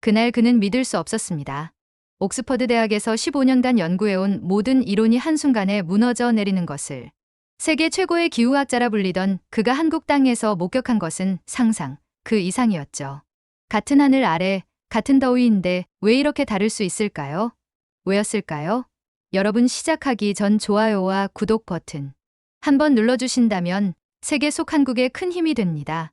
그날 그는 믿을 수 없었습니다. 옥스퍼드 대학에서 15년간 연구해온 모든 이론이 한순간에 무너져 내리는 것을. 세계 최고의 기후학자라 불리던 그가 한국 땅에서 목격한 것은 상상, 그 이상이었죠. 같은 하늘 아래, 같은 더위인데 왜 이렇게 다를 수 있을까요? 왜였을까요? 여러분 시작하기 전 좋아요와 구독 버튼 한번 눌러주신다면 세계 속 한국에 큰 힘이 됩니다.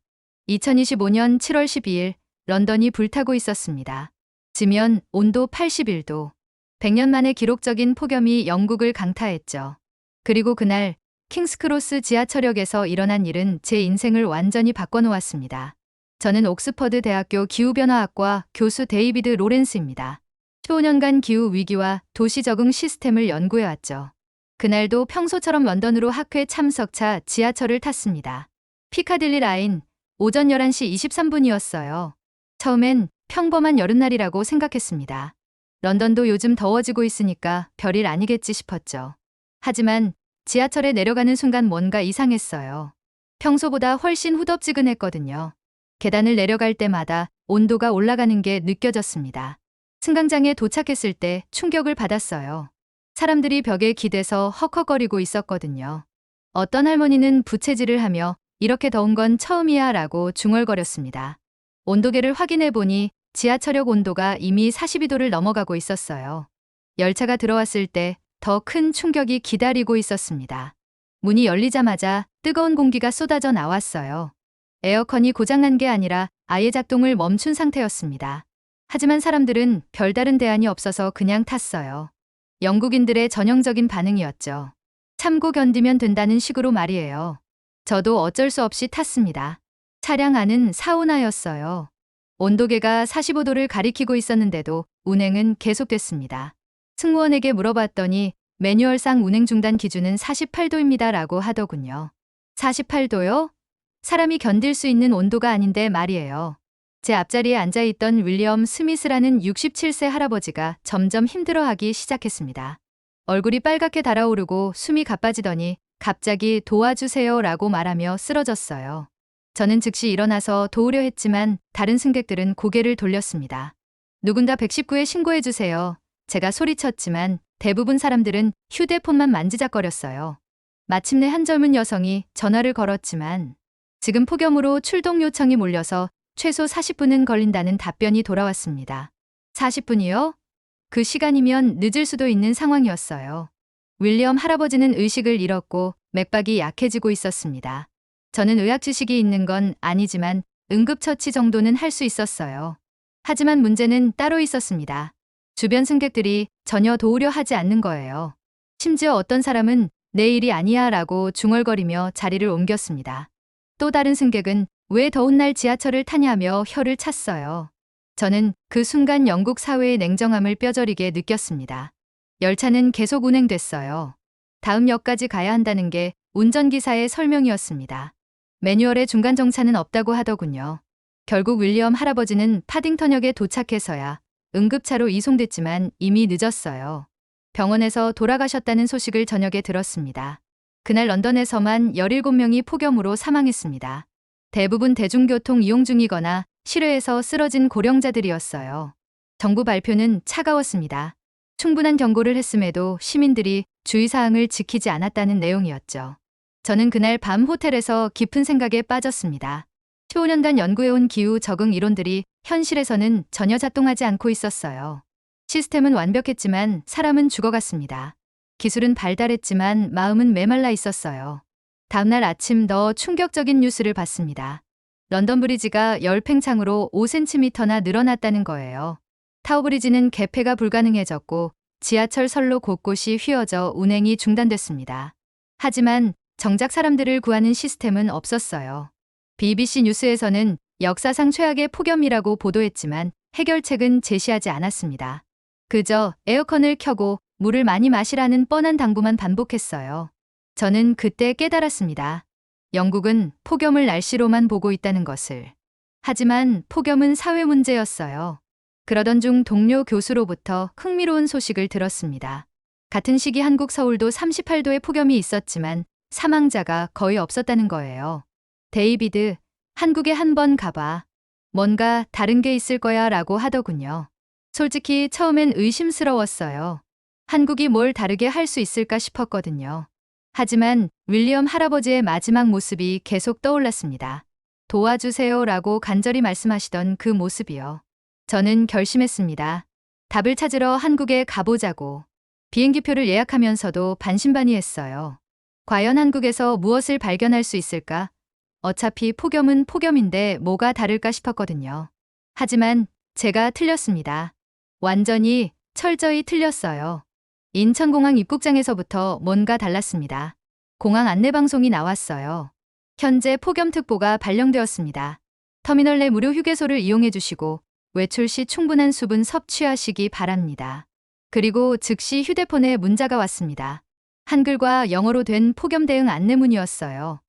2025년 7월 12일 런던이 불타고 있었습니다. 지면 온도 81도. 100년 만에 기록적인 폭염이 영국을 강타했죠. 그리고 그날 킹스크로스 지하철역에서 일어난 일은 제 인생을 완전히 바꿔놓았습니다. 저는 옥스퍼드 대학교 기후변화학과 교수 데이비드 로렌스입니다. 15년간 기후 위기와 도시 적응 시스템을 연구해왔죠. 그날도 평소처럼 런던으로 학회 참석차 지하철을 탔습니다. 피카딜리 라인, 오전 11시 23분이었어요. 처음엔 평범한 여름날이라고 생각했습니다. 런던도 요즘 더워지고 있으니까 별일 아니겠지 싶었죠. 하지만 지하철에 내려가는 순간 뭔가 이상했어요. 평소보다 훨씬 후덥지근했거든요. 계단을 내려갈 때마다 온도가 올라가는 게 느껴졌습니다. 승강장에 도착했을 때 충격을 받았어요. 사람들이 벽에 기대서 헉헉거리고 있었거든요. 어떤 할머니는 부채질을 하며 이렇게 더운 건 처음이야 라고 중얼거렸습니다. 온도계를 확인해 보니 지하철역 온도가 이미 42도를 넘어가고 있었어요. 열차가 들어왔을 때 더 큰 충격이 기다리고 있었습니다. 문이 열리자마자 뜨거운 공기가 쏟아져 나왔어요. 에어컨이 고장난 게 아니라 아예 작동을 멈춘 상태였습니다. 하지만 사람들은 별다른 대안이 없어서 그냥 탔어요. 영국인들의 전형적인 반응이었죠. 참고 견디면 된다는 식으로 말이에요. 저도 어쩔 수 없이 탔습니다. 차량 안은 사우나였어요. 온도계가 45도를 가리키고 있었는데도 운행은 계속됐습니다. 승무원에게 물어봤더니 매뉴얼상 운행 중단 기준은 48도입니다 라고 하더군요. 48도요? 사람이 견딜 수 있는 온도가 아닌데 말이에요. 제 앞자리에 앉아있던 윌리엄 스미스라는 67세 할아버지가 점점 힘들어하기 시작했습니다. 얼굴이 빨갛게 달아오르고 숨이 가빠지더니 갑자기 도와주세요 라고 말하며 쓰러졌어요. 저는 즉시 일어나서 도우려 했지만 다른 승객들은 고개를 돌렸습니다. 누군가 119에 신고해주세요. 제가 소리쳤지만 대부분 사람들은 휴대폰만 만지작거렸어요. 마침내 한 젊은 여성이 전화를 걸었지만 지금 폭염으로 출동 요청이 몰려서 최소 40분은 걸린다는 답변이 돌아왔습니다. 40분이요? 그 시간이면 늦을 수도 있는 상황이었어요. 윌리엄 할아버지는 의식을 잃었고 맥박이 약해지고 있었습니다. 저는 의학 지식이 있는 건 아니지만 응급처치 정도는 할 수 있었어요. 하지만 문제는 따로 있었습니다. 주변 승객들이 전혀 도우려 하지 않는 거예요. 심지어 어떤 사람은 내 일이 아니야 라고 중얼거리며 자리를 옮겼습니다. 또 다른 승객은 왜 더운 날 지하철을 타냐며 혀를 찼어요. 저는 그 순간 영국 사회의 냉정함을 뼈저리게 느꼈습니다. 열차는 계속 운행됐어요. 다음 역까지 가야 한다는 게 운전기사의 설명이었습니다. 매뉴얼에 중간 정차는 없다고 하더군요. 결국 윌리엄 할아버지는 파딩턴역에 도착해서야 응급차로 이송됐지만 이미 늦었어요. 병원에서 돌아가셨다는 소식을 저녁에 들었습니다. 그날 런던에서만 17명이 폭염으로 사망했습니다. 대부분 대중교통 이용 중이거나 실외에서 쓰러진 고령자들이었어요. 정부 발표는 차가웠습니다. 충분한 경고를 했음에도 시민들이 주의사항을 지키지 않았다는 내용이었죠. 저는 그날 밤 호텔에서 깊은 생각에 빠졌습니다. 15년간 연구해온 기후 적응 이론들이 현실에서는 전혀 작동하지 않고 있었어요. 시스템은 완벽했지만 사람은 죽어갔습니다. 기술은 발달했지만 마음은 메말라 있었어요. 다음날 아침 더 충격적인 뉴스를 봤습니다. 런던 브리지가 열팽창으로 5cm나 늘어났다는 거예요. 타워브리지는 개폐가 불가능해졌고 지하철 선로 곳곳이 휘어져 운행이 중단됐습니다. 하지만 정작 사람들을 구하는 시스템은 없었어요. BBC 뉴스에서는 역사상 최악의 폭염이라고 보도했지만 해결책은 제시하지 않았습니다. 그저 에어컨을 켜고 물을 많이 마시라는 뻔한 당부만 반복했어요. 저는 그때 깨달았습니다. 영국은 폭염을 날씨로만 보고 있다는 것을. 하지만 폭염은 사회 문제였어요. 그러던 중 동료 교수로부터 흥미로운 소식을 들었습니다. 같은 시기 한국 서울도 38도의 폭염이 있었지만 사망자가 거의 없었다는 거예요. 데이비드, 한국에 한번 가봐. 뭔가 다른 게 있을 거야 라고 하더군요. 솔직히 처음엔 의심스러웠어요. 한국이 뭘 다르게 할 수 있을까 싶었거든요. 하지만 윌리엄 할아버지의 마지막 모습이 계속 떠올랐습니다. 도와주세요 라고 간절히 말씀하시던 그 모습이요. 저는 결심했습니다. 답을 찾으러 한국에 가보자고. 비행기표를 예약하면서도 반신반의했어요. 과연 한국에서 무엇을 발견할 수 있을까? 어차피 폭염은 폭염인데 뭐가 다를까 싶었거든요. 하지만 제가 틀렸습니다. 완전히 철저히 틀렸어요. 인천공항 입국장에서부터 뭔가 달랐습니다. 공항 안내방송이 나왔어요. 현재 폭염특보가 발령되었습니다. 터미널 내 무료 휴게소를 이용해 주시고 외출 시 충분한 수분 섭취하시기 바랍니다. 그리고 즉시 휴대폰에 문자가 왔습니다. 한글과 영어로 된 폭염 대응 안내문이었어요.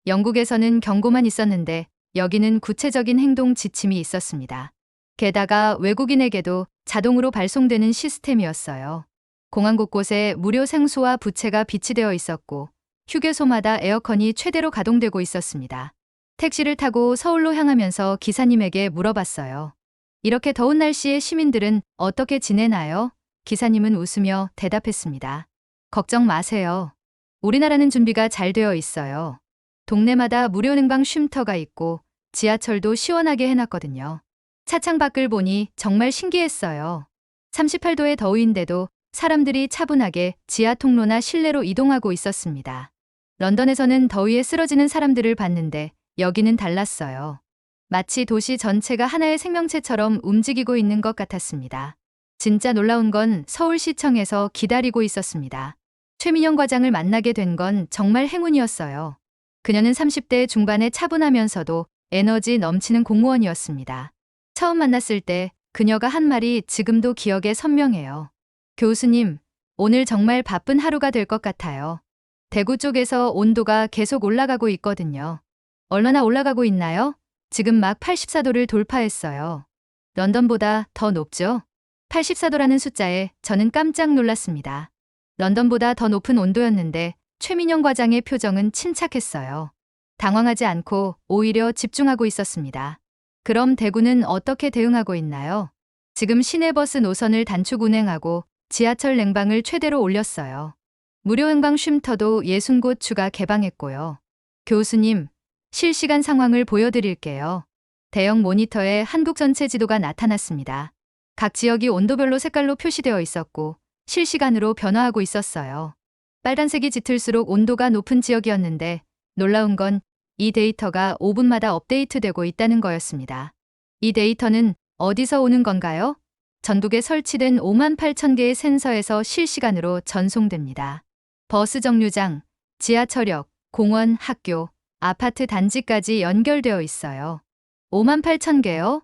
영국에서는 경고만 있었는데 여기는 구체적인 행동 지침이 있었습니다. 게다가 외국인에게도 자동으로 발송되는 시스템이었어요. 공항 곳곳에 무료 생수와 부채가 비치되어 있었고 휴게소마다 에어컨이 최대로 가동되고 있었습니다. 택시를 타고 서울로 향하면서 기사님에게 물어봤어요. 이렇게 더운 날씨에 시민들은 어떻게 지내나요? 기사님은 웃으며 대답했습니다. 걱정 마세요. 우리나라는 준비가 잘 되어 있어요. 동네마다 무료 냉방 쉼터가 있고 지하철도 시원하게 해놨거든요. 차창 밖을 보니 정말 신기했어요. 38도의 더위인데도 사람들이 차분하게 지하 통로나 실내로 이동하고 있었습니다. 런던에서는 더위에 쓰러지는 사람들을 봤는데 여기는 달랐어요. 마치 도시 전체가 하나의 생명체처럼 움직이고 있는 것 같았습니다. 진짜 놀라운 건 서울시청에서 기다리고 있었습니다. 최민영 과장을 만나게 된 건 정말 행운이었어요. 그녀는 30대 중반에 차분하면서도 에너지 넘치는 공무원이었습니다. 처음 만났을 때 그녀가 한 말이 지금도 기억에 선명해요. 교수님, 오늘 정말 바쁜 하루가 될 것 같아요. 대구 쪽에서 온도가 계속 올라가고 있거든요. 얼마나 올라가고 있나요? 지금 막 84도를 돌파했어요. 런던보다 더 높죠? 84도라는 숫자에 저는 깜짝 놀랐습니다. 런던보다 더 높은 온도였는데 최민영 과장의 표정은 침착했어요. 당황하지 않고 오히려 집중하고 있었습니다. 그럼 대구는 어떻게 대응하고 있나요? 지금 시내버스 노선을 단축 운행하고 지하철 냉방을 최대로 올렸어요. 무료 냉방 쉼터도 60곳 추가 개방했고요. 교수님, 실시간 상황을 보여드릴게요. 대형 모니터에 한국 전체 지도가 나타났습니다. 각 지역이 온도별로 색깔로 표시되어 있었고 실시간으로 변화하고 있었어요. 빨간색이 짙을수록 온도가 높은 지역이었는데 놀라운 건 이 데이터가 5분마다 업데이트되고 있다는 거였습니다. 이 데이터는 어디서 오는 건가요? 전국에 설치된 5만 8천 개의 센서에서 실시간으로 전송됩니다. 버스 정류장, 지하철역, 공원, 학교, 아파트 단지까지 연결되어 있어요. 5만 8천 개요?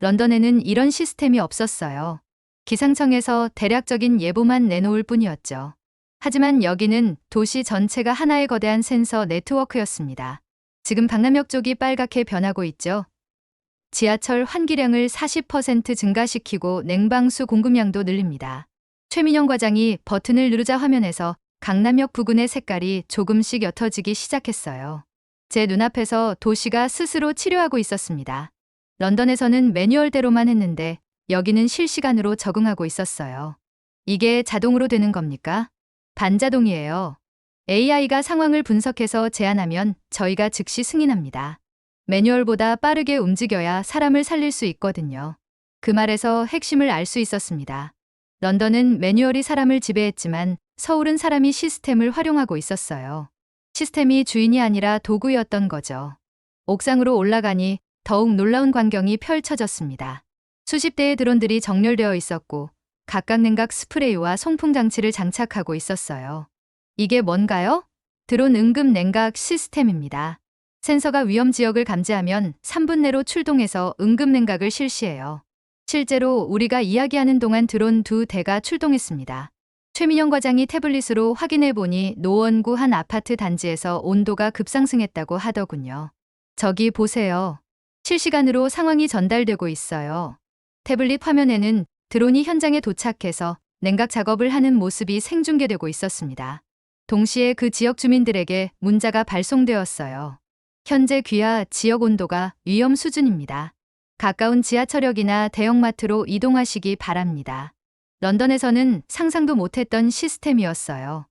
런던에는 이런 시스템이 없었어요. 기상청에서 대략적인 예보만 내놓을 뿐이었죠. 하지만 여기는 도시 전체가 하나의 거대한 센서 네트워크였습니다. 지금 강남역 쪽이 빨갛게 변하고 있죠. 지하철 환기량을 40% 증가시키고 냉방수 공급량도 늘립니다. 최민영 과장이 버튼을 누르자 화면에서 강남역 부근의 색깔이 조금씩 옅어지기 시작했어요. 제 눈앞에서 도시가 스스로 치료하고 있었습니다. 런던에서는 매뉴얼대로만 했는데 여기는 실시간으로 적응하고 있었어요. 이게 자동으로 되는 겁니까? 반자동이에요. AI가 상황을 분석해서 제안하면 저희가 즉시 승인합니다. 매뉴얼보다 빠르게 움직여야 사람을 살릴 수 있거든요. 그 말에서 핵심을 알 수 있었습니다. 런던은 매뉴얼이 사람을 지배했지만 서울은 사람이 시스템을 활용하고 있었어요. 시스템이 주인이 아니라 도구였던 거죠. 옥상으로 올라가니 더욱 놀라운 광경이 펼쳐졌습니다. 수십 대의 드론들이 정렬되어 있었고 각각 냉각 스프레이와 송풍 장치를 장착하고 있었어요. 이게 뭔가요? 드론 응급 냉각 시스템입니다. 센서가 위험 지역을 감지하면 3분 내로 출동해서 응급 냉각을 실시해요. 실제로 우리가 이야기하는 동안 드론 2대가 출동했습니다. 최민영 과장이 태블릿으로 확인해 보니 노원구 한 아파트 단지에서 온도가 급상승했다고 하더군요. 저기 보세요. 실시간으로 상황이 전달되고 있어요. 태블릿 화면에는 드론이 현장에 도착해서 냉각 작업을 하는 모습이 생중계되고 있었습니다. 동시에 그 지역 주민들에게 문자가 발송되었어요. 현재 귀하 지역 온도가 위험 수준입니다. 가까운 지하철역이나 대형마트로 이동하시기 바랍니다. 런던에서는 상상도 못했던 시스템이었어요.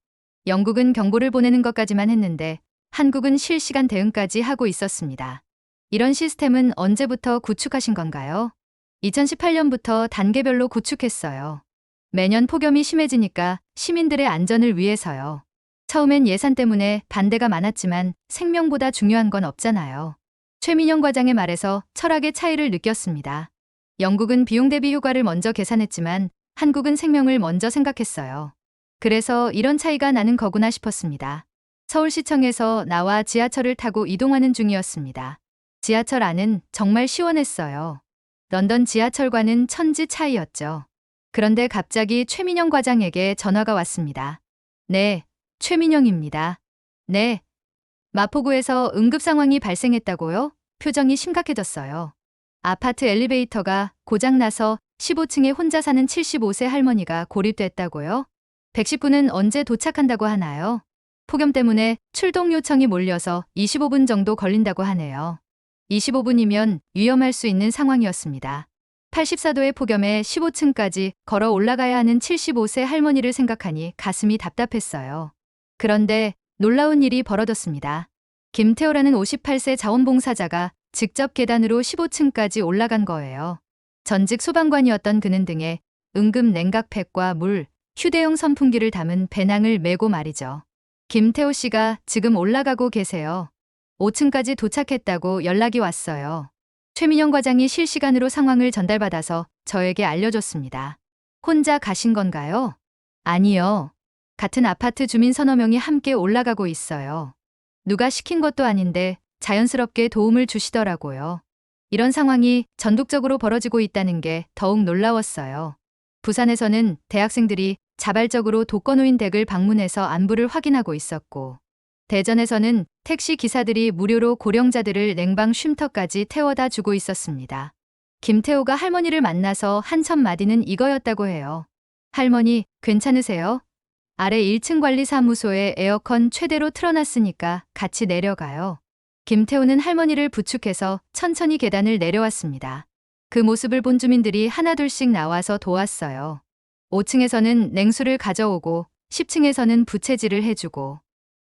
영국은 경보를 보내는 것까지만 했는데 한국은 실시간 대응까지 하고 있었습니다. 이런 시스템은 언제부터 구축하신 건가요? 2018년부터 단계별로 구축했어요. 매년 폭염이 심해지니까 시민들의 안전을 위해서요. 처음엔 예산 때문에 반대가 많았지만 생명보다 중요한 건 없잖아요. 최민영 과장의 말에서 철학의 차이를 느꼈습니다. 영국은 비용 대비 효과를 먼저 계산했지만 한국은 생명을 먼저 생각했어요. 그래서 이런 차이가 나는 거구나 싶었습니다. 서울시청에서 나와 지하철을 타고 이동하는 중이었습니다. 지하철 안은 정말 시원했어요. 런던 지하철과는 천지 차이였죠. 그런데 갑자기 최민영 과장에게 전화가 왔습니다. 네, 최민영입니다. 네. 마포구에서 응급 상황이 발생했다고요? 표정이 심각해졌어요. 아파트 엘리베이터가 고장나서 15층에 혼자 사는 75세 할머니가 고립됐다고요? 119는 언제 도착한다고 하나요? 폭염 때문에 출동 요청이 몰려서 25분 정도 걸린다고 하네요. 25분이면 위험할 수 있는 상황이었습니다. 84도의 폭염에 15층까지 걸어 올라가야 하는 75세 할머니를 생각하니 가슴이 답답했어요. 그런데 놀라운 일이 벌어졌습니다. 김태호라는 58세 자원봉사자가 직접 계단으로 15층까지 올라간 거예요. 전직 소방관이었던 그는 등에 응급 냉각팩과 물, 휴대용 선풍기를 담은 배낭을 메고 말이죠. 김태호 씨가 지금 올라가고 계세요. 5층까지 도착했다고 연락이 왔어요. 최민영 과장이 실시간으로 상황을 전달받아서 저에게 알려줬습니다. 혼자 가신 건가요? 아니요. 같은 아파트 주민 서너 명이 함께 올라가고 있어요. 누가 시킨 것도 아닌데 자연스럽게 도움을 주시더라고요. 이런 상황이 전국적으로 벌어지고 있다는 게 더욱 놀라웠어요. 부산에서는 대학생들이 자발적으로 독거노인 댁을 방문해서 안부를 확인하고 있었고, 대전에서는 택시 기사들이 무료로 고령자들을 냉방 쉼터까지 태워다 주고 있었습니다. 김태호가 할머니를 만나서 한 첫 마디는 이거였다고 해요. 할머니, 괜찮으세요? 아래 1층 관리사무소에 에어컨 최대로 틀어놨으니까 같이 내려가요. 김태호는 할머니를 부축해서 천천히 계단을 내려왔습니다. 그 모습을 본 주민들이 하나둘씩 나와서 도왔어요. 5층에서는 냉수를 가져오고 10층에서는 부채질을 해주고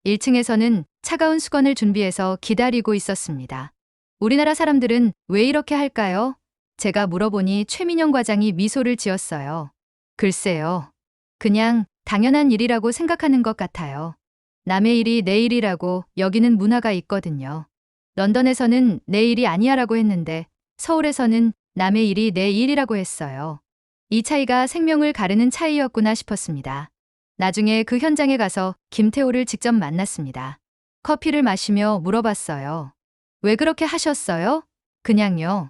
1층에서는 차가운 수건을 준비해서 기다리고 있었습니다. 우리나라 사람들은 왜 이렇게 할까요? 제가 물어보니 최민영 과장이 미소를 지었어요. 글쎄요. 그냥 당연한 일이라고 생각하는 것 같아요. 남의 일이 내 일이라고 여기는 문화가 있거든요. 런던에서는 내 일이 아니야라고 했는데 서울에서는 남의 일이 내 일이라고 했어요. 이 차이가 생명을 가르는 차이였구나 싶었습니다. 나중에 그 현장에 가서 김태호를 직접 만났습니다. 커피를 마시며 물어봤어요. 왜 그렇게 하셨어요? 그냥요.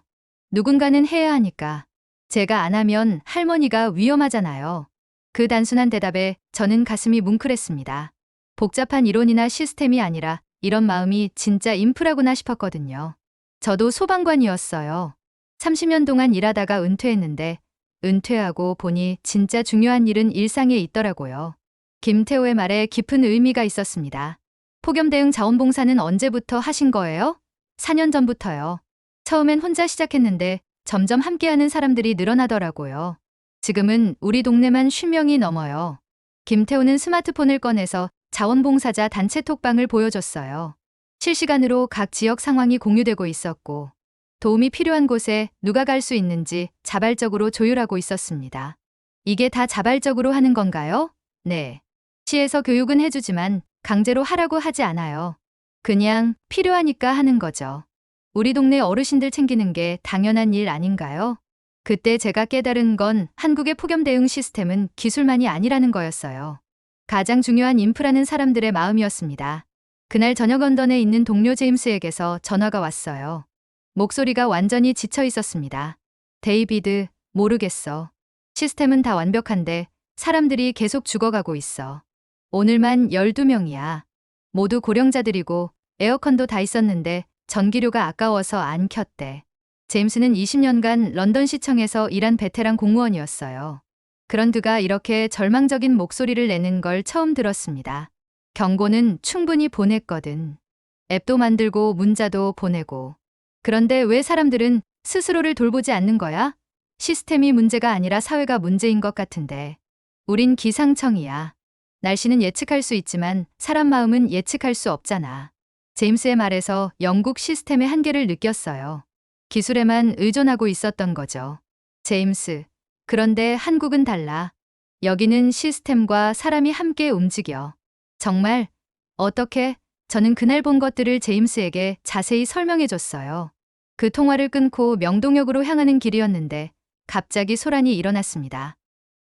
누군가는 해야 하니까. 제가 안 하면 할머니가 위험하잖아요. 그 단순한 대답에 저는 가슴이 뭉클했습니다. 복잡한 이론이나 시스템이 아니라 이런 마음이 진짜 인프라구나 싶었거든요. 저도 소방관이었어요. 30년 동안 일하다가 은퇴했는데 은퇴하고 보니 진짜 중요한 일은 일상에 있더라고요. 김태호의 말에 깊은 의미가 있었습니다. 폭염 대응 자원봉사는 언제부터 하신 거예요? 4년 전부터요. 처음엔 혼자 시작했는데 점점 함께하는 사람들이 늘어나더라고요. 지금은 우리 동네만 10명이 넘어요. 김태호는 스마트폰을 꺼내서 자원봉사자 단체 톡방을 보여줬어요. 실시간으로 각 지역 상황이 공유되고 있었고 도움이 필요한 곳에 누가 갈 수 있는지 자발적으로 조율하고 있었습니다. 이게 다 자발적으로 하는 건가요? 네. 시에서 교육은 해주지만 강제로 하라고 하지 않아요. 그냥 필요하니까 하는 거죠. 우리 동네 어르신들 챙기는 게 당연한 일 아닌가요? 그때 제가 깨달은 건 한국의 폭염 대응 시스템은 기술만이 아니라는 거였어요. 가장 중요한 인프라는 사람들의 마음이었습니다. 그날 저녁 런던에 있는 동료 제임스에게서 전화가 왔어요. 목소리가 완전히 지쳐 있었습니다. 데이비드, 모르겠어. 시스템은 다 완벽한데 사람들이 계속 죽어가고 있어. 오늘만 12명이야. 모두 고령자들이고 에어컨도 다 있었는데 전기료가 아까워서 안 켰대. 제임스는 20년간 런던 시청에서 일한 베테랑 공무원이었어요. 그런 그가 이렇게 절망적인 목소리를 내는 걸 처음 들었습니다. 경고는 충분히 보냈거든. 앱도 만들고 문자도 보내고. 그런데 왜 사람들은 스스로를 돌보지 않는 거야? 시스템이 문제가 아니라 사회가 문제인 것 같은데. 우린 기상청이야. 날씨는 예측할 수 있지만 사람 마음은 예측할 수 없잖아. 제임스의 말에서 영국 시스템의 한계를 느꼈어요. 기술에만 의존하고 있었던 거죠. 제임스, 그런데 한국은 달라. 여기는 시스템과 사람이 함께 움직여. 정말? 어떻게? 저는 그날 본 것들을 제임스에게 자세히 설명해 줬어요. 그 통화를 끊고 명동역으로 향하는 길이었는데 갑자기 소란이 일어났습니다.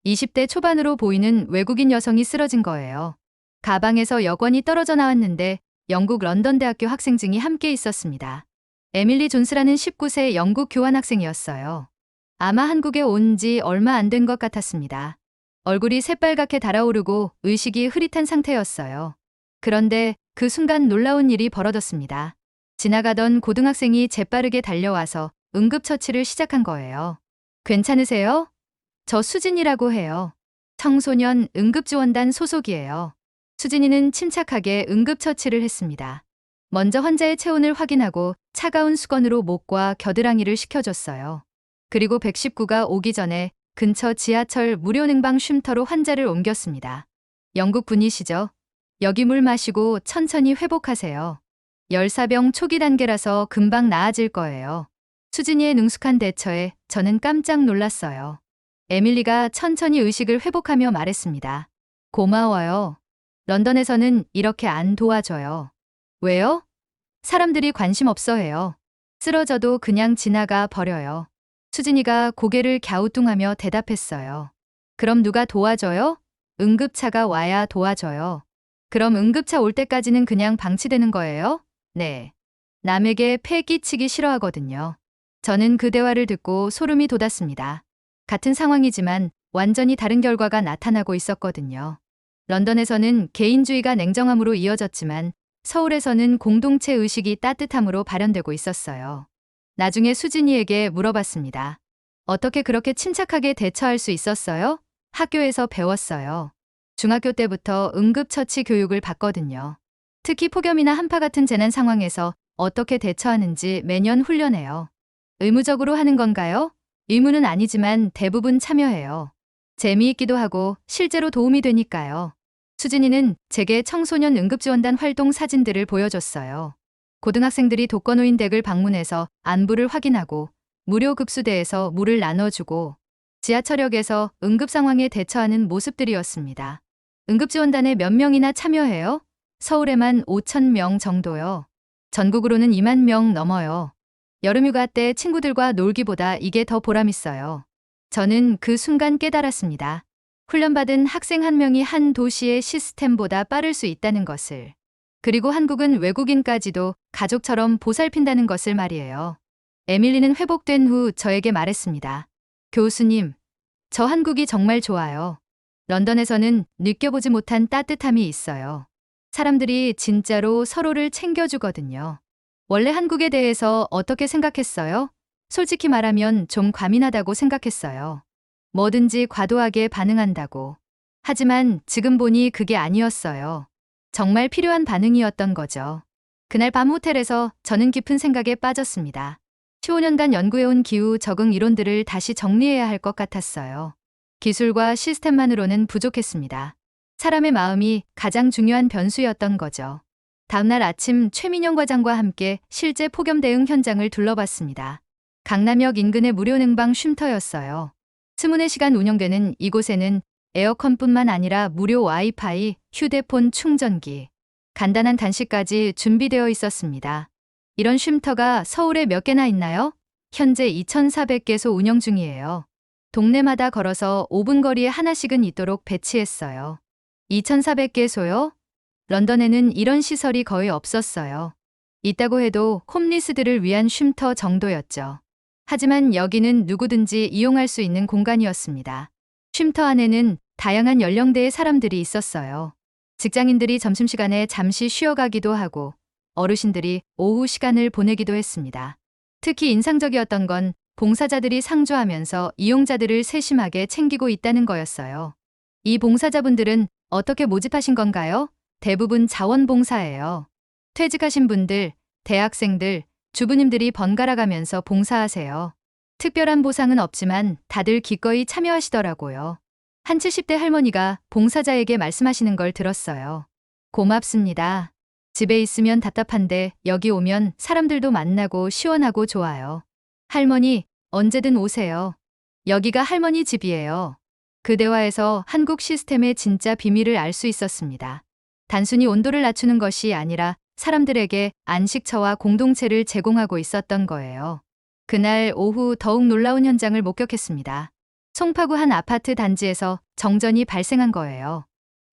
20대 초반으로 보이는 외국인 여성이 쓰러진 거예요. 가방에서 여권이 떨어져 나왔는데 영국 런던 대학교 학생증이 함께 있었습니다. 에밀리 존스라는 19세 영국 교환학생이었어요. 아마 한국에 온 지 얼마 안 된 것 같았습니다. 얼굴이 새빨갛게 달아오르고 의식이 흐릿한 상태였어요. 그런데 그 순간 놀라운 일이 벌어졌습니다. 지나가던 고등학생이 재빠르게 달려와서 응급처치를 시작한 거예요. 괜찮으세요? 저 수진이라고 해요. 청소년 응급지원단 소속이에요. 수진이는 침착하게 응급처치를 했습니다. 먼저 환자의 체온을 확인하고 차가운 수건으로 목과 겨드랑이를 식혀줬어요. 그리고 119가 오기 전에 근처 지하철 무료 냉방 쉼터로 환자를 옮겼습니다. 영국 분이시죠? 여기 물 마시고 천천히 회복하세요. 열사병 초기 단계라서 금방 나아질 거예요. 수진이의 능숙한 대처에 저는 깜짝 놀랐어요. 에밀리가 천천히 의식을 회복하며 말했습니다. 고마워요. 런던에서는 이렇게 안 도와줘요. 왜요? 사람들이 관심 없어 해요. 쓰러져도 그냥 지나가 버려요. 수진이가 고개를 갸우뚱하며 대답했어요. 그럼 누가 도와줘요? 응급차가 와야 도와줘요. 그럼 응급차 올 때까지는 그냥 방치되는 거예요? 네. 남에게 폐 끼치기 싫어하거든요. 저는 그 대화를 듣고 소름이 돋았습니다. 같은 상황이지만 완전히 다른 결과가 나타나고 있었거든요. 런던에서는 개인주의가 냉정함으로 이어졌지만 서울에서는 공동체 의식이 따뜻함으로 발현되고 있었어요. 나중에 수진이에게 물어봤습니다. 어떻게 그렇게 침착하게 대처할 수 있었어요? 학교에서 배웠어요. 중학교 때부터 응급처치 교육을 받거든요. 특히 폭염이나 한파 같은 재난 상황에서 어떻게 대처하는지 매년 훈련해요. 의무적으로 하는 건가요? 의무는 아니지만 대부분 참여해요. 재미있기도 하고 실제로 도움이 되니까요. 수진이는 제게 청소년 응급지원단 활동 사진들을 보여줬어요. 고등학생들이 독거노인 댁을 방문해서 안부를 확인하고 무료 급수대에서 물을 나눠주고 지하철역에서 응급 상황에 대처하는 모습들이었습니다. 응급지원단에 몇 명이나 참여해요? 서울에만 5,000명 정도요. 전국으로는 2만 명 넘어요. 여름휴가 때 친구들과 놀기보다 이게 더 보람있어요. 저는 그 순간 깨달았습니다. 훈련받은 학생 한 명이 한 도시의 시스템보다 빠를 수 있다는 것을. 그리고 한국은 외국인까지도 가족처럼 보살핀다는 것을 말이에요. 에밀리는 회복된 후 저에게 말했습니다. 교수님, 저 한국이 정말 좋아요. 런던에서는 느껴보지 못한 따뜻함이 있어요. 사람들이 진짜로 서로를 챙겨주거든요. 원래 한국에 대해서 어떻게 생각했어요? 솔직히 말하면 좀 과민하다고 생각했어요. 뭐든지 과도하게 반응한다고. 하지만 지금 보니 그게 아니었어요. 정말 필요한 반응이었던 거죠. 그날 밤 호텔에서 저는 깊은 생각에 빠졌습니다. 15년간 연구해온 기후 적응 이론들을 다시 정리해야 할 것 같았어요. 기술과 시스템만으로는 부족했습니다. 사람의 마음이 가장 중요한 변수였던 거죠. 다음날 아침 최민영 과장과 함께 실제 폭염 대응 현장을 둘러봤습니다. 강남역 인근의 무료 냉방 쉼터였어요. 24시간 운영되는 이곳에는 에어컨뿐만 아니라 무료 와이파이, 휴대폰 충전기, 간단한 간식까지 준비되어 있었습니다. 이런 쉼터가 서울에 몇 개나 있나요? 현재 2,400개소 운영 중이에요. 동네마다 걸어서 5분 거리에 하나씩은 있도록 배치했어요. 2,400개소요? 런던에는 이런 시설이 거의 없었어요. 있다고 해도 홈리스들을 위한 쉼터 정도였죠. 하지만 여기는 누구든지 이용할 수 있는 공간이었습니다. 쉼터 안에는 다양한 연령대의 사람들이 있었어요. 직장인들이 점심시간에 잠시 쉬어가기도 하고 어르신들이 오후 시간을 보내기도 했습니다. 특히 인상적이었던 건 봉사자들이 상주하면서 이용자들을 세심하게 챙기고 있다는 거였어요. 이 봉사자분들은 어떻게 모집하신 건가요? 대부분 자원봉사예요. 퇴직하신 분들, 대학생들, 주부님들이 번갈아 가면서 봉사하세요. 특별한 보상은 없지만 다들 기꺼이 참여하시더라고요. 한 70대 할머니가 봉사자에게 말씀하시는 걸 들었어요. 고맙습니다. 집에 있으면 답답한데 여기 오면 사람들도 만나고 시원하고 좋아요. 할머니, 언제든 오세요. 여기가 할머니 집이에요. 그 대화에서 한국 시스템의 진짜 비밀을 알 수 있었습니다. 단순히 온도를 낮추는 것이 아니라 사람들에게 안식처와 공동체를 제공하고 있었던 거예요. 그날 오후 더욱 놀라운 현장을 목격했습니다. 송파구 한 아파트 단지에서 정전이 발생한 거예요.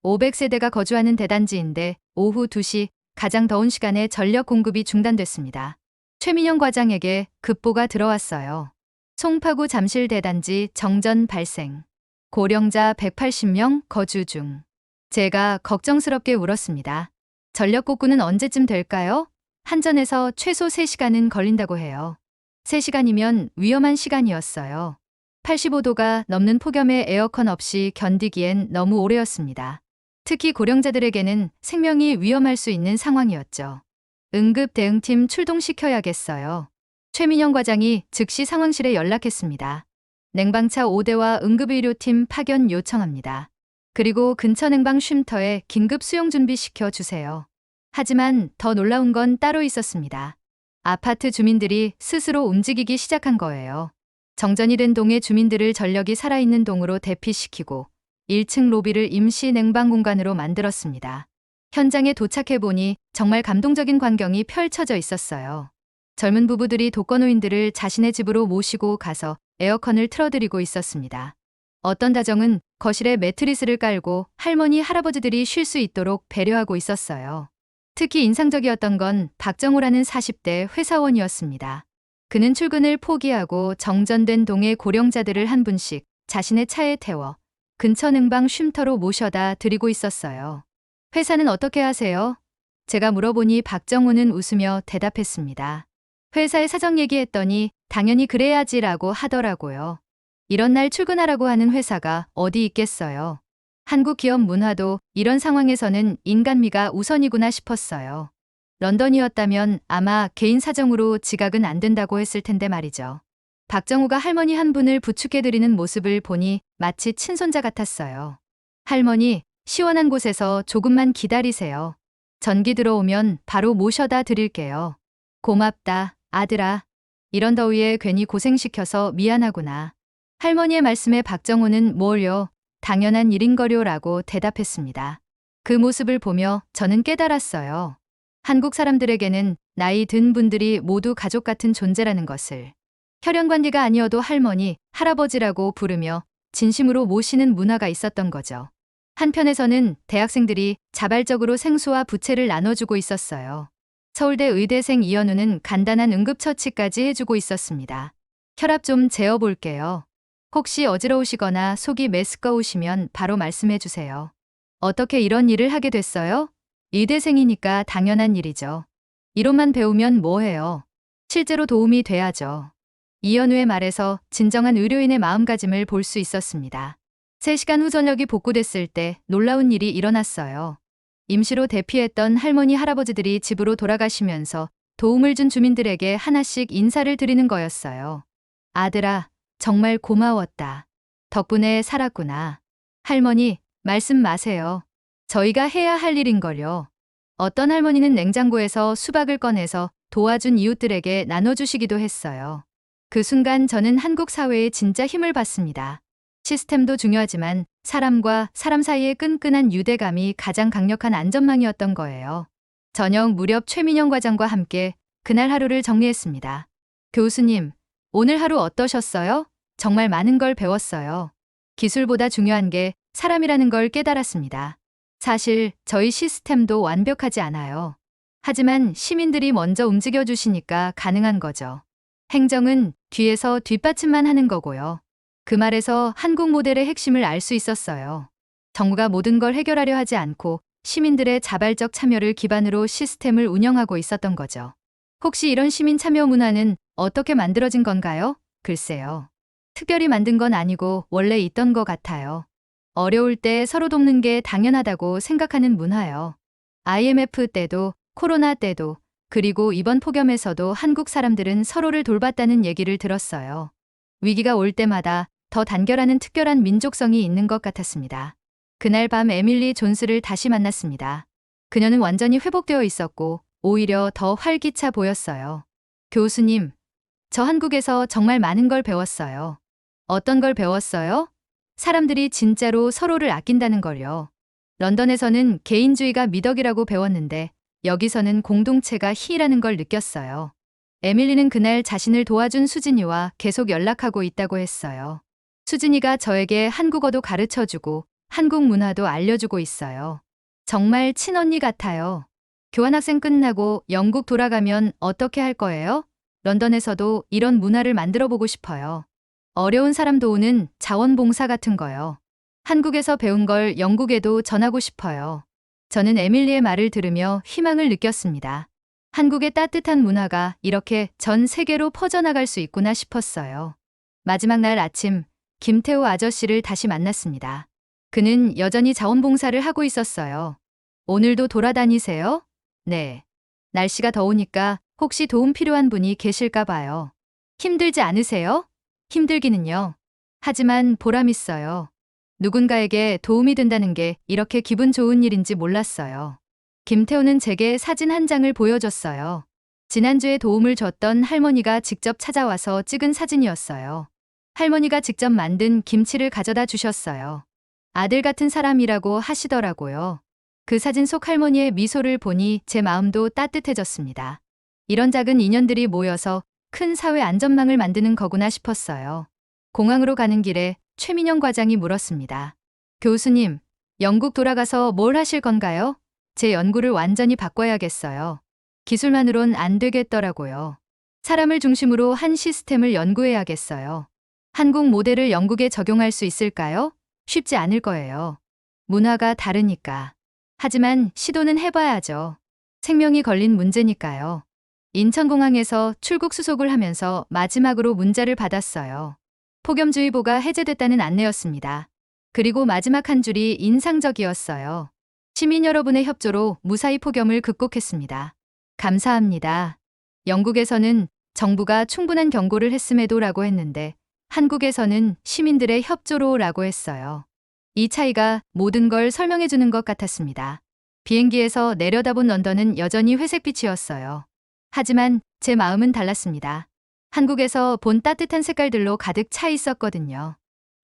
500세대가 거주하는 대단지인데 오후 2시 가장 더운 시간에 전력 공급이 중단됐습니다. 최민영 과장에게 급보가 들어왔어요. 송파구 잠실 대단지 정전 발생. 고령자 180명 거주 중. 제가 걱정스럽게 울었습니다. 전력 복구는 언제쯤 될까요? 한전에서 최소 3시간은 걸린다고 해요. 3시간이면 위험한 시간이었어요. 85도가 넘는 폭염에 에어컨 없이 견디기엔 너무 오래였습니다. 특히 고령자들에게는 생명이 위험할 수 있는 상황이었죠. 응급 대응팀 출동시켜야겠어요. 최민영 과장이 즉시 상황실에 연락했습니다. 냉방차 5대와 응급의료팀 파견 요청합니다. 그리고 근처 냉방 쉼터에 긴급 수용 준비시켜 주세요. 하지만 더 놀라운 건 따로 있었습니다. 아파트 주민들이 스스로 움직이기 시작한 거예요. 정전이 된 동의 주민들을 전력이 살아있는 동으로 대피시키고 1층 로비를 임시 냉방 공간으로 만들었습니다. 현장에 도착해보니 정말 감동적인 광경이 펼쳐져 있었어요. 젊은 부부들이 독거노인들을 자신의 집으로 모시고 가서 에어컨을 틀어드리고 있었습니다. 어떤 가정은 거실에 매트리스를 깔고 할머니, 할아버지들이 쉴 수 있도록 배려하고 있었어요. 특히 인상적이었던 건 박정호라는 40대 회사원이었습니다. 그는 출근을 포기하고 정전된 동의 고령자들을 한 분씩 자신의 차에 태워 근처 냉방 쉼터로 모셔다 드리고 있었어요. 회사는 어떻게 하세요? 제가 물어보니 박정호는 웃으며 대답했습니다. 회사에 사정 얘기했더니 당연히 그래야지라고 하더라고요. 이런 날 출근하라고 하는 회사가 어디 있겠어요. 한국 기업 문화도 이런 상황에서는 인간미가 우선이구나 싶었어요. 런던이었다면 아마 개인 사정으로 지각은 안 된다고 했을 텐데 말이죠. 박정우가 할머니 한 분을 부축해드리는 모습을 보니 마치 친손자 같았어요. 할머니, 시원한 곳에서 조금만 기다리세요. 전기 들어오면 바로 모셔다 드릴게요. 고맙다, 아들아. 이런 더위에 괜히 고생시켜서 미안하구나. 할머니의 말씀에 박정우는 뭘요? 당연한 일인거려라고 대답했습니다. 그 모습을 보며 저는 깨달았어요. 한국 사람들에게는 나이 든 분들이 모두 가족 같은 존재라는 것을. 혈연관계가 아니어도 할머니, 할아버지라고 부르며 진심으로 모시는 문화가 있었던 거죠. 한편에서는 대학생들이 자발적으로 생수와 부채를 나눠주고 있었어요. 서울대 의대생 이현우는 간단한 응급처치까지 해주고 있었습니다. 혈압 좀 재어볼게요. 혹시 어지러우시거나 속이 메스꺼우시면 바로 말씀해 주세요. 어떻게 이런 일을 하게 됐어요? 의대생이니까 당연한 일이죠. 이론만 배우면 뭐해요? 실제로 도움이 돼야죠. 이현우의 말에서 진정한 의료인의 마음가짐을 볼 수 있었습니다. 3시간 후 전력이 복구됐을 때 놀라운 일이 일어났어요. 임시로 대피했던 할머니, 할아버지들이 집으로 돌아가시면서 도움을 준 주민들에게 하나씩 인사를 드리는 거였어요. 아들아, 정말 고마웠다. 덕분에 살았구나. 할머니, 말씀 마세요. 저희가 해야 할 일인걸요. 어떤 할머니는 냉장고에서 수박을 꺼내서 도와준 이웃들에게 나눠주시기도 했어요. 그 순간 저는 한국 사회의 진짜 힘을 봤습니다. 시스템도 중요하지만 사람과 사람 사이의 끈끈한 유대감이 가장 강력한 안전망이었던 거예요. 저녁 무렵 최민영 과장과 함께 그날 하루를 정리했습니다. 교수님, 오늘 하루 어떠셨어요? 정말 많은 걸 배웠어요. 기술보다 중요한 게 사람이라는 걸 깨달았습니다. 사실 저희 시스템도 완벽하지 않아요. 하지만 시민들이 먼저 움직여주시니까 가능한 거죠. 행정은 뒤에서 뒷받침만 하는 거고요. 그 말에서 한국 모델의 핵심을 알 수 있었어요. 정부가 모든 걸 해결하려 하지 않고 시민들의 자발적 참여를 기반으로 시스템을 운영하고 있었던 거죠. 혹시 이런 시민 참여 문화는 어떻게 만들어진 건가요? 글쎄요. 특별히 만든 건 아니고 원래 있던 것 같아요. 어려울 때 서로 돕는 게 당연하다고 생각하는 문화요. IMF 때도 코로나 때도 그리고 이번 폭염에서도 한국 사람들은 서로를 돌봤다는 얘기를 들었어요. 위기가 올 때마다 더 단결하는 특별한 민족성이 있는 것 같았습니다. 그날 밤 에밀리 존스를 다시 만났습니다. 그녀는 완전히 회복되어 있었고 오히려 더 활기차 보였어요. 교수님, 저 한국에서 정말 많은 걸 배웠어요. 어떤 걸 배웠어요? 사람들이 진짜로 서로를 아낀다는 걸요. 런던에서는 개인주의가 미덕이라고 배웠는데 여기서는 공동체가 희라는 걸 느꼈어요. 에밀리는 그날 자신을 도와준 수진이와 계속 연락하고 있다고 했어요. 수진이가 저에게 한국어도 가르쳐주고 한국 문화도 알려주고 있어요. 정말 친언니 같아요. 교환학생 끝나고 영국 돌아가면 어떻게 할 거예요? 런던에서도 이런 문화를 만들어 보고 싶어요. 어려운 사람 도우는 자원봉사 같은 거요. 한국에서 배운 걸 영국에도 전하고 싶어요. 저는 에밀리의 말을 들으며 희망을 느꼈습니다. 한국의 따뜻한 문화가 이렇게 전 세계로 퍼져나갈 수 있구나 싶었어요. 마지막 날 아침, 김태호 아저씨를 다시 만났습니다. 그는 여전히 자원봉사를 하고 있었어요. 오늘도 돌아다니세요? 네. 날씨가 더우니까 혹시 도움 필요한 분이 계실까 봐요. 힘들지 않으세요? 힘들기는요. 하지만 보람 있어요. 누군가에게 도움이 된다는 게 이렇게 기분 좋은 일인지 몰랐어요. 김태호는 제게 사진 한 장을 보여줬어요. 지난주에 도움을 줬던 할머니가 직접 찾아와서 찍은 사진이었어요. 할머니가 직접 만든 김치를 가져다 주셨어요. 아들 같은 사람이라고 하시더라고요. 그 사진 속 할머니의 미소를 보니 제 마음도 따뜻해졌습니다. 이런 작은 인연들이 모여서 큰 사회 안전망을 만드는 거구나 싶었어요. 공항으로 가는 길에 최민영 과장이 물었습니다. 교수님, 영국 돌아가서 뭘 하실 건가요? 제 연구를 완전히 바꿔야겠어요. 기술만으론 안 되겠더라고요. 사람을 중심으로 한 시스템을 연구해야겠어요. 한국 모델을 영국에 적용할 수 있을까요? 쉽지 않을 거예요. 문화가 다르니까. 하지만 시도는 해봐야죠. 생명이 걸린 문제니까요. 인천공항에서 출국 수속을 하면서 마지막으로 문자를 받았어요. 폭염주의보가 해제됐다는 안내였습니다. 그리고 마지막 한 줄이 인상적이었어요. 시민 여러분의 협조로 무사히 폭염을 극복했습니다. 감사합니다. 영국에서는 정부가 충분한 경고를 했음에도 라고 했는데 한국에서는 시민들의 협조로 라고 했어요. 이 차이가 모든 걸 설명해 주는 것 같았습니다. 비행기에서 내려다본 런던은 여전히 회색빛이었어요. 하지만 제 마음은 달랐습니다. 한국에서 본 따뜻한 색깔들로 가득 차 있었거든요.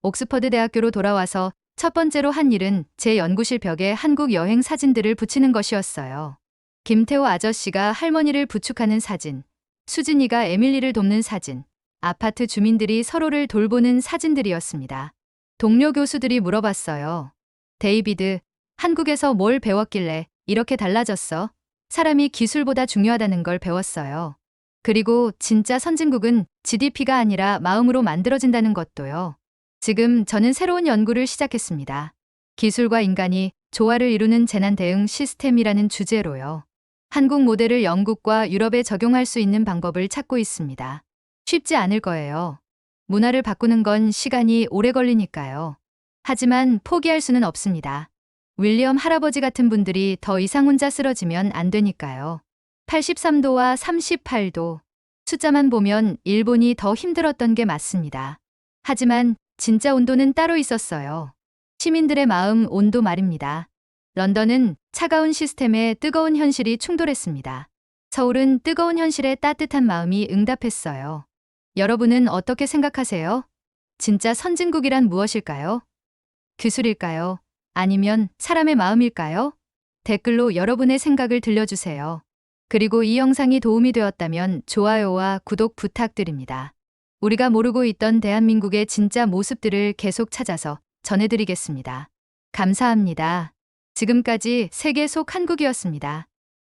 옥스퍼드 대학교로 돌아와서 첫 번째로 한 일은 제 연구실 벽에 한국 여행 사진들을 붙이는 것이었어요. 김태호 아저씨가 할머니를 부축하는 사진, 수진이가 에밀리를 돕는 사진, 아파트 주민들이 서로를 돌보는 사진들이었습니다. 동료 교수들이 물어봤어요. 데이비드, 한국에서 뭘 배웠길래 이렇게 달라졌어? 사람이 기술보다 중요하다는 걸 배웠어요. 그리고 진짜 선진국은 GDP가 아니라 마음으로 만들어진다는 것도요. 지금 저는 새로운 연구를 시작했습니다. 기술과 인간이 조화를 이루는 재난 대응 시스템이라는 주제로요. 한국 모델을 영국과 유럽에 적용할 수 있는 방법을 찾고 있습니다. 쉽지 않을 거예요. 문화를 바꾸는 건 시간이 오래 걸리니까요. 하지만 포기할 수는 없습니다. 윌리엄 할아버지 같은 분들이 더 이상 혼자 쓰러지면 안 되니까요. 83도와 38도. 숫자만 보면 일본이 더 힘들었던 게 맞습니다. 하지만 진짜 온도는 따로 있었어요. 시민들의 마음 온도 말입니다. 런던은 차가운 시스템에 뜨거운 현실이 충돌했습니다. 서울은 뜨거운 현실에 따뜻한 마음이 응답했어요. 여러분은 어떻게 생각하세요? 진짜 선진국이란 무엇일까요? 기술일까요? 아니면 사람의 마음일까요? 댓글로 여러분의 생각을 들려주세요. 그리고 이 영상이 도움이 되었다면 좋아요와 구독 부탁드립니다. 우리가 모르고 있던 대한민국의 진짜 모습들을 계속 찾아서 전해드리겠습니다. 감사합니다. 지금까지 세계 속 한국이었습니다.